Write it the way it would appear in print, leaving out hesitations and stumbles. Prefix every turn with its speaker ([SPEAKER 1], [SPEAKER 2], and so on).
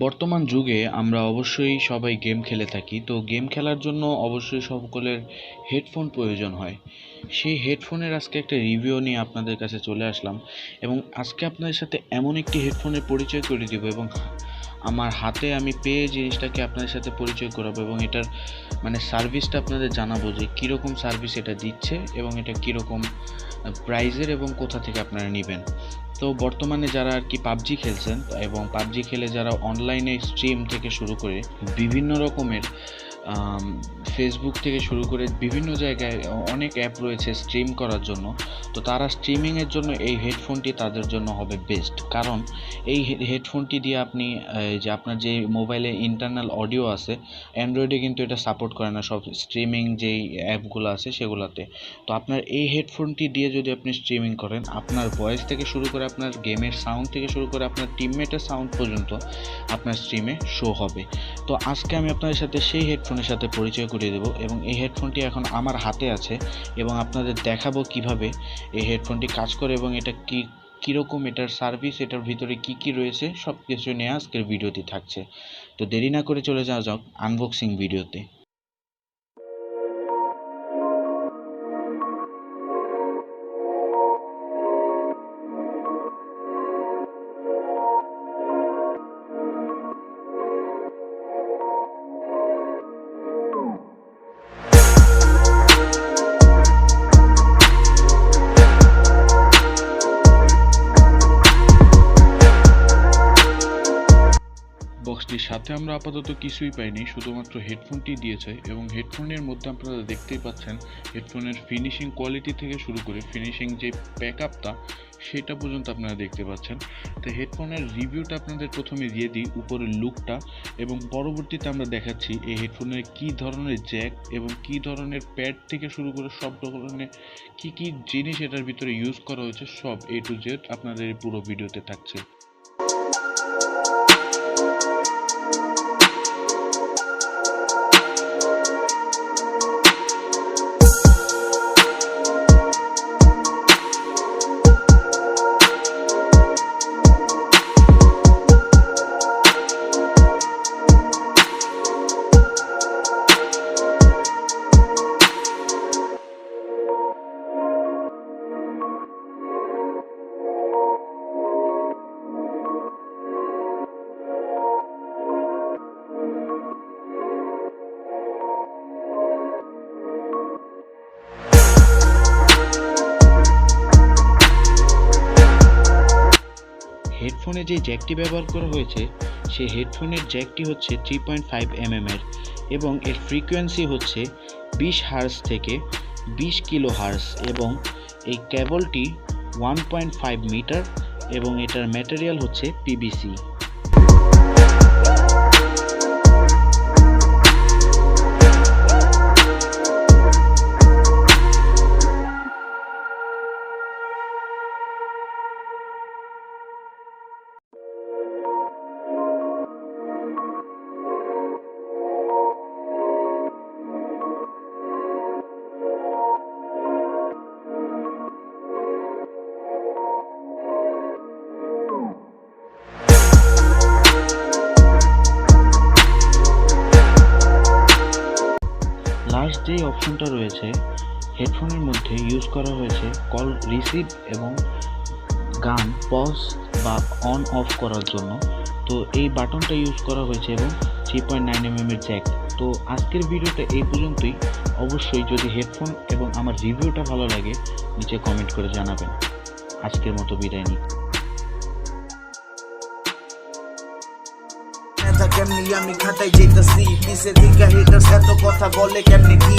[SPEAKER 1] বর্তমান যুগে আমরা অবশ্যই সবাই গেম খেলে থাকি। তো গেম খেলার জন্য অবশ্যই সকলের হেডফোন প্রয়োজন হয়। সেই হেডফোনের আজকে একটা রিভিউ নিয়ে আপনাদের কাছে চলে আসলাম এবং আজকে আপনাদের সাথে এমন একটি হেডফোনের পরিচয় করে দিব এবং আমার হাতে আমি পেয়ে জিনিসটাকে আপনাদের সাথে পরিচয় করাবো এবং এটার সার্ভিসটা আপনাদের জানাবো যে কীরকম সার্ভিস এটা দিচ্ছে এবং এটা কীরকম প্রাইজের এবং কোথা থেকে আপনারা নেবেন। তো বর্তমানে যারা আর কি পাবজি খেলছেন এবং পাবজি খেলে যারা অনলাইনে স্ট্রিম থেকে শুরু করে বিভিন্ন রকমের ফেসবুক থেকে শুরু করে বিভিন্ন জায়গায় অনেক অ্যাপ রয়েছে স্ট্রিম করার জন্য। তো তারা স্ট্রিমিংয়ের জন্য এই হেডফোনটি তাদের জন্য হবে বেস্ট, কারণ এই হেডফোনটি দিয়ে আপনি যে আপনার যে মোবাইলে ইন্টারনাল অডিও আছে, অ্যান্ড্রয়েডে কিন্তু এটা সাপোর্ট করে না সব স্ট্রিমিং যেই অ্যাপগুলো আছে সেগুলোতে। তো আপনার এই হেডফোনটি দিয়ে যদি আপনি স্ট্রিমিং করেন, আপনার ভয়েস থেকে শুরু করে আপনার গেমের সাউন্ড থেকে শুরু করে আপনার টিমমেটের সাউন্ড পর্যন্ত আপনার স্ট্রিমে শো হবে। তো আজকে আমি আপনাদের সাথে সেই হেডফোনের সাথে পরিচয় করিয়ে দেবো এবং এই হেডফোনটি এখন আমার হাতে আছে এবং আপনাদের দেখাবো কিভাবে এই হেডফোনটি কাজ করে এবং এটা কীরকম এটার সার্ভিস, এটার ভিতরে কি রয়েছে সব কিছু নিয়ে আজকের ভিডিওটি থাকছে। তো দেরি না করে চলে যাওয়া যাক আনবক্সিং ভিডিওতে। বক্সটির সাথে আমরা আপাতত কিছুই পাইনি, শুধুমাত্র হেডফোনটি দিয়েছে এবং হেডফোনের মধ্যে আপনারা দেখতেই পাচ্ছেন হেডফোনের ফিনিশিং কোয়ালিটি থেকে শুরু করে ফিনিশিং যে প্যাকআপটা সেটা পর্যন্ত আপনারা দেখতে পাচ্ছেন। তো হেডফোনের রিভিউটা আপনাদের প্রথমে দিয়ে দিই, উপরের লুকটা, এবং পরবর্তীতে আমরা দেখাচ্ছি এই হেডফোনের কী ধরনের জ্যাক এবং কী ধরনের প্যাড থেকে শুরু করে সব ধরনের কী জিনিস এটার ভিতরে ইউজ করা হয়েছে সব A to Z আপনাদের এই পুরো ভিডিওতে থাকছে। হেডফোনে যে জ্যাকটি ব্যবহার করা হয়েছে সেই হেডফোনের জ্যাকটি হচ্ছে 3.5 mm এর এবং এর ফ্রিকোয়েন্সি হচ্ছে 20 হার্জ থেকে 20 কিলো হার্জ এবং এই কেবলটি 1.5 মিটার এবং এটার ম্যাটেরিয়াল হচ্ছে পিভিসি। লাস্ট যেই অপশনটা রয়েছে হেডফোনের মধ্যে ইউজ করা হয়েছে কল রিসিভ এবং গান পজ বা অন অফ করার জন্য। তো এই বাটনটা ইউজ করা হয়েছে এবং 3.9 mm এর জ্যাক। তো আজকের ভিডিওটা এই পর্যন্তই। অবশ্যই যদি হেডফোন এবং আমার রিভিউটা ভালো লাগে নিচে কমেন্ট করে জানাবেন। আজকের মতো বিদায় নিই।
[SPEAKER 2] কেমনি আমি খাটাই যেতেছি পিছে দিকে হেটার্স এত কথা বলে কেমনি কি